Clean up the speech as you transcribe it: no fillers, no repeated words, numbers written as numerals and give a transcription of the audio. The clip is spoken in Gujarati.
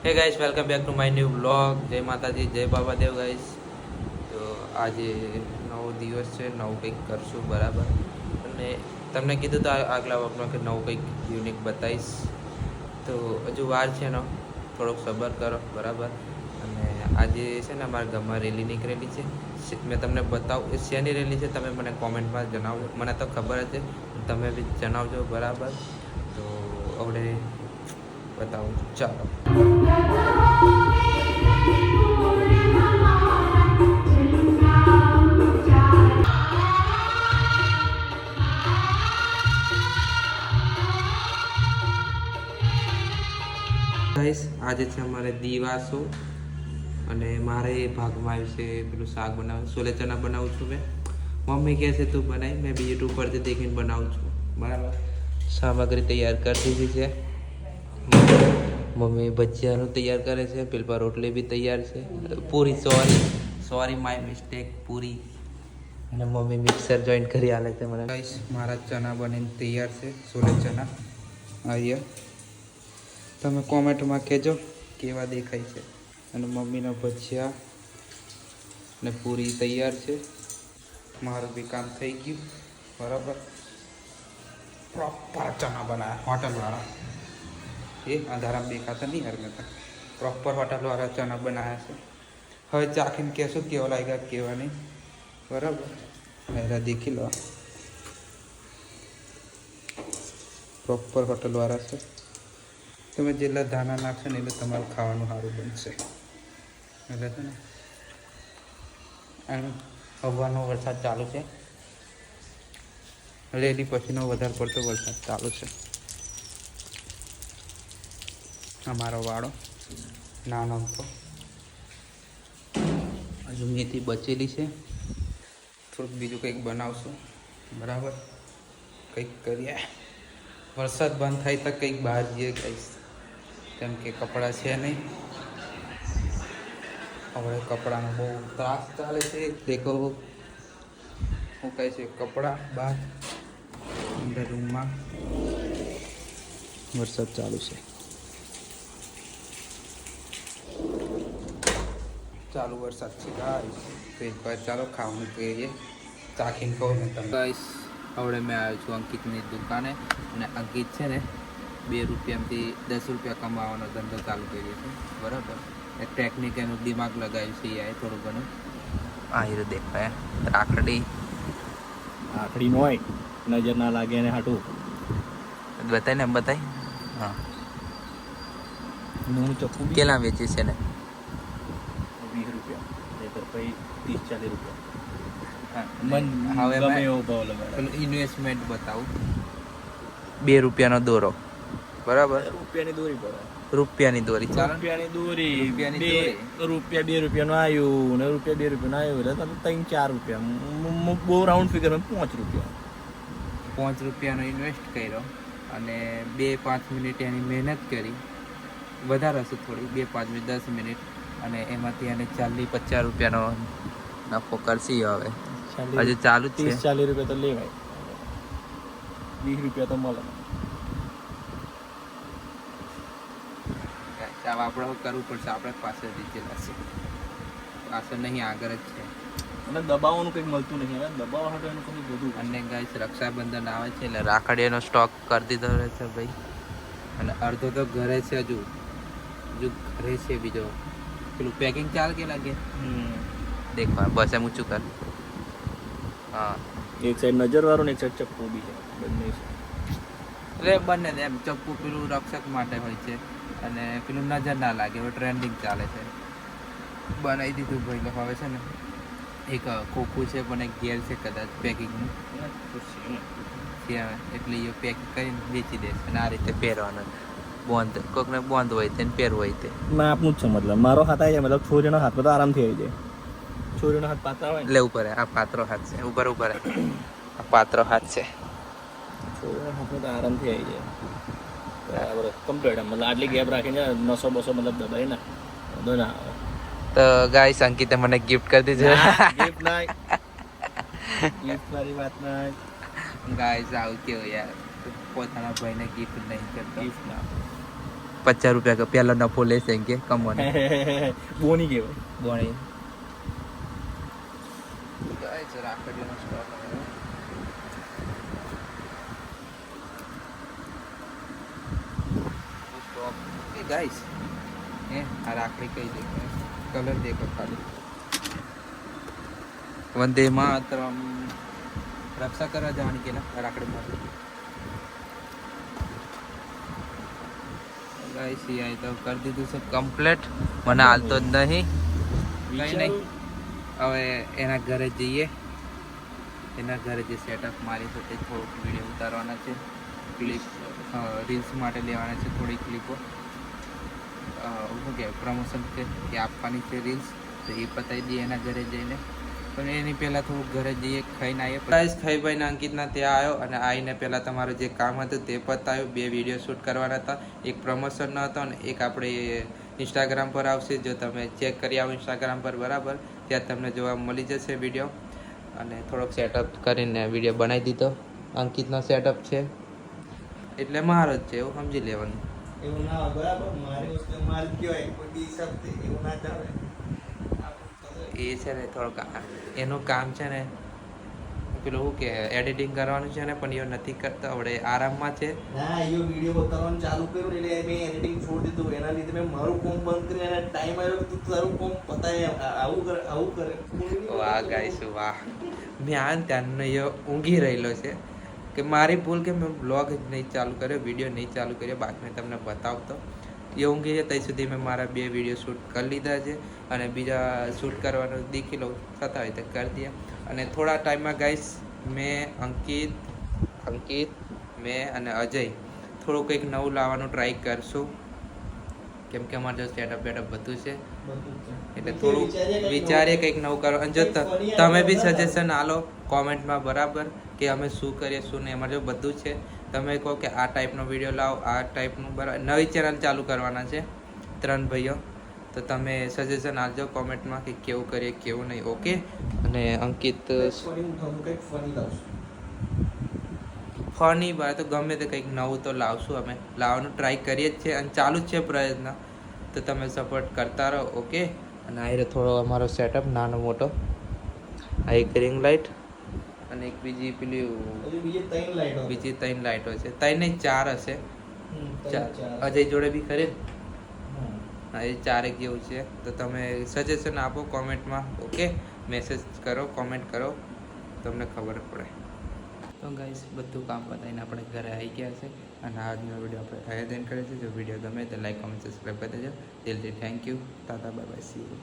હે guys welcome back to my new blog. જય માતાજી, જય બાબાદેવ ગાઈસ. તો આજે નવો દિવસ છે, નવું કંઈક કરશું બરાબર. અને તમને કીધું તો આગલા વખતમાં કે નવું કંઈક યુનિક બતાવીશ. તો હજુ વાર છે ને, થોડોક સબર કરો બરાબર. અને આજે છે ને અમારા ગામમાં રેલી નીકળેલી છે. મેં તમને બતાવું શેની રેલી છે તમે મને કોમેન્ટમાં જણાવજો. મને તો ખબર જ છે, તમે બી જણાવજો બરાબર. તો આપણે બતાવું ચાલો. ગાઈસ આજે છે અમારે દિવાસો અને મારે ભાગમાં આવ્યું છે પેલું શાક બનાવું, છોલે ચણા બનાવું છું મેં. મમ્મી કહે છે તું બનાવી, મેં બી યુટ્યુબ પરથી દેખીને બનાવું છું બરાબર. સામગ્રી તૈયાર કરી દીધી છે. મમ્મી ભજીયાનું તૈયાર કરે છે, પેલા રોટલી બી તૈયાર છે. પૂરી સોરી માય મિસ્ટેક પૂરી. અને મમ્મી મિક્સર જોઈન્ટ કરી આલે છે મને. ગાઈસ મારા ચણા બનીને તૈયાર છે, છોલે ચણા. અહીંયા તમે કોમેન્ટમાં કહેજો કેવા દેખાય છે. અને મમ્મીના ભજીયા ને પૂરી તૈયાર છે. મારું બી કામ થઈ ગયું બરાબર. પ્રોપર ચણા બનાવ્યા હોટલવાળા. એ અંધારામાં દેખાતા નહીં યાર, મેં તો પ્રોપર હોટલવાળા ચણા બનાવ્યા છે. હવે ચાખીને કહેશું કેવા લાગ્યા કેવા નહીં બરાબર. પહેલાં દેખી લો, પ્રોપર હોટલવાળા છે. તમે જેટલા દાણા નાખશો ને એટલે તમારું ખાવાનું સારું બનશે. એટલે છે ને એમ હવાનો વરસાદ ચાલુ છે. રેલી પછીનો વધારે પડતો વરસાદ ચાલુ છે. અમારો વાળો નાનો તો હજુ મેથી બચેલી છે. થોડુંક બીજું કંઈક બનાવશું બરાબર. કંઈક કરીએ. વરસાદ બંધ થાય તો કંઈક બહાર જઈએ કહીશ, કેમ કે કપડાં છે નહીં. હવે કપડાનો બહુ ત્રાસ ચાલે છે. દેખો હું કહે છે કપડાં બહાર અંદર રૂમમાં વરસાદ ચાલુ છે. ચાલુ વરસાદ છે ગાઈસ. તો એકવાર ચાલો ખાવાનું કહીએ, ચાખીને કહું ને તમે. ગાઈસ હવે મેં આવ્યો છું અંકિતની દુકાને. અને અંકિત છે ને 2 રૂપિયાથી 10 રૂપિયા કમાવાનો ધંધો ચાલુ કર્યો છે બરાબર. એક ટેકનિક એનું દિમાગ લગાવ્યું છે એ થોડું ઘણું. આ હીરો દેખાય રાખડી આખડી નો હોય, નજર ના લાગે એને હાટું બતાય ને, બતાય. હા હું ચપ્પુ કેટલા વેચે છે ને? 20 રૂપિયા, નહીતર પછી 30-40 રૂપિયા. હવે ગમે એવો ભાવ લગાડે. પેલું ઇન્વેસ્ટમેન્ટ બતાવું. 2 રૂપિયાનો દોરો બરાબર. રૂપિયાની દોરી પડે. રૂપિયાની દોરી ચાલો. રૂપિયાની દોરી રૂપિયાની દોરી. રૂપિયા 2 રૂપિયાનું આવ્યું ને રૂપિયા 2 રૂપિયાનું આવ્યું એટલે તમે 3-4 રૂપિયા. બહુ રાઉન્ડ ફિગરમાં 5 રૂપિયા. 5 રૂપિયાનો ઇન્વેસ્ટ કર્યો અને 2-5 મિનિટ એની મહેનત કરી. વધારે હશે થોડી, 2-5 મિનિટ 10 મિનિટ. અને એમાંથી એને 40-50 રૂપિયાનો નફો કરશી. હવે હજુ ચાલુ જ છે. 30-40 રૂપિયા તો લેવાય, 20 રૂપિયા તો મળે. આપણે કરવું પડશે. આપણે પાસે જીતેલા છે, પાછળ નહીં આગળ જ છે. અને દબાવવાનું કંઈક મળતું નહીં. હવે દબાવવા માટે એનું કંઈક બધું. અને ગાઈસ રક્ષાબંધન આવે છે એટલે રાખડીનો સ્ટોક કરી દીધો રહેશે ભાઈ. અને અડધો તો ઘરે છે, હજુ ઘરે છે. બીજો પેલું પેકિંગ ચાલ કે લાગે દેખવા બસ એમ ઊંચું કર. હા એક સાઈડ નજર વાળો ને એક સાઈડ ચપ્પુ બી છે, બંને છે. એટલે બંને એમ ચપ્પુ પેલું રક્ષક માટે હોય છે અને પેલું નજર ના લાગે. હવે ટ્રેન્ડિંગ ચાલે છે. બનાવી દીધું ભાઈ. હવે છે ને એક ખોખું છે પણ એક ગેર છે કદાચ પેકિંગનું. એટલે એ પેકિંગ કરીને વેચી દેશે. અને આ રીતે પહેરવાનું. બોંધ કોકને બોંધ હોય તેને પહેરવું હોય તે ના આપનું જ છે. મતલબ મારો હાથ આવી જાય, મતલબ છોરીનો હાથ તો આરામથી આવી જાય. છોરીનો હાથ પાતળા હોય એટલે ઉપર આ પાત્રો હાથ છે. ઉપર આ પાત્રો હાથ છે. છોરીનો હાથમાં તો આરામથી આવી જાય બરાબર કમ્પ્લીટ. મતલબ આટલી ગેપ રાખીને નસો બસો મતલબ દબાઈ ના વાંધો ના આવે. તો ગાઈસ અંકિતે મને ગિફ્ટ કરી દીધું. ગિફ્ટ ના ગિફ્ટ વાળી વાત ના ગાઈસ આવું કેવું યાર, પોતાના ભાઈને ગિફ્ટ નહીં કરતો. ગિફ્ટ ના ₹50 का पहला नफो ले सकेंगे कमोने બોની કહેવાય. बोणी गाइस राखड़ीનો સ્ટોક આવ્યો સ્ટોક એ ગાइस એ આ રાખડી કઈ દેખાય કલર દેખો ખાલી વંદે માતરમ રક્ષા કરવા જવાની કે ના રાખડીમાં ગાइस ये तो कर દીધું છે કમ્પ્લીટ મને હાલતો જ નહીં કઈ નહીં હવે એના ઘરે જઈએ એના ઘરે જે સેટઅપ મારી છે તે થોડુંક વિડીયો ઉતારવાના છે ક્લિપ રીલ્સ માટે લેવાના છે થોડી ક્લિપો શું કે પ્રમોશન કે આપવાની છે રીલ્સ તો એ પતાવી દઈએ એના ઘરે જઈને પણ એની પહેલાં થોડુંક ઘરે જઈએ ખાઈને આવીએ પ્રાઇસ ખાઈ ભાઈને અંકિતના ત્યાં આવ્યો અને આવીને પહેલાં તમારું જે કામ હતું તે પતાવ્યું 2 વિડીયો શૂટ કરવાના હતા એક પ્રમોશનનો હતો અને એક આપણે ઇન્સ્ટાગ્રામ પર આવશે જો તમે ચેક કરી આવો ઇન્સ્ટાગ્રામ પર બરાબર ત્યાં તમને જોવા મળી જશે વિડીયો અને થોડોક સેટઅપ કરીને વિડીયો બનાવી દીધો અંકિતનો સેટઅપ છે એટલે મારો જ છે એવું સમજી લેવાનું એવું ના હોય બરાબર મારી વસ્તુ મારી કહેવાય કોઈ બી હિસાબથી એવું ના ચાલે એ છે ને થોડોક એનું કામ છે ને પેલું શું કે એડિટિંગ કરવાનું છે ને પણ એ નથી કરતો હવે આરામમાં છે ના એ વિડીયો ઉતારવાનું ચાલુ કર્યું એટલે મેં એડિટિંગ છોડી દીધું એના લીધે મેં મારું કોમ બંધ કરી અને ટાઈમ આવ્યો તું તારું કોમ પતાય આવું કરે વાહ ગાઈસ વાહ મેં આ ત્યારનો એ ઊંઘી રહેલો છે કે મારી ભૂલ કે મેં બ્લોગ જ નહીં ચાલુ કર્યો વિડીયો નહીં ચાલુ કર્યો બાકી મેં તમને બતાવતો એ ઊંઘી છે ત્યાં સુધી મેં મારા 2 વિડીયો શૂટ કરી લીધા છે અને બીજા શૂટ કરવાનું દેખી લઉં થતા હોય તો કરી દઈએ અને થોડા ટાઈમમાં ગાઈસ મેં અંકિત મેં અને અજય થોડું કંઈક નવું લાવવાનું ટ્રાય કરશું કેમ કે અમારે જો સેટઅપ બેટઅપ બધું છે એટલે થોડું વિચારીએ કંઈક નવું કરો અને જો તમે બી સજેશન આલો કોમેન્ટમાં બરાબર કે અમે શું કરીએ શું નહીં અમારે જો બધું છે તમે કહો કે આ ટાઈપનો વિડીયો લાવો આ ટાઈપનું બરાબર નવી ચેનલ ચાલુ કરવાના છે 3 ભાઈઓ તો તમે સજેશન આપજો કોમેન્ટમાં કે કેવું કરીએ કેવું નહીં ઓકે અને અંકિત ફની બાર તો ગમે તે કંઈક નવું તો લાવશું અમે લાવવાનું ટ્રાય કરીએ જ છે અને ચાલુ જ છે પ્રયત્ન તો તમે સપોર્ટ કરતા રહો ઓકે અને આ થોડો અમારો સેટઅપ નાનો મોટો આ એક રિંગ લાઇટ અને એક બીજી પેલી બીજી 3 લાઇટો છે 3 નહીં 4 હશે અજય જોડે બી ખરી હા એ 4 જેવું છે તો તમે સજેશન આપો કોમેન્ટમાં ઓકે મેસેજ કરો કોમેન્ટ કરો તમને ખબર પડે તો ગાઈસ બધું કામ પતાવીને આપણે ઘરે આવી ગયા છે અને આજનો વિડીયો આપણે આયોજન કરીએ છીએ જો વિડીયો ગમે તો લાઈક કોમેન્ટ સબસ્ક્રાઈબ કરી દેજો દિલથી thank you tata bye bye see you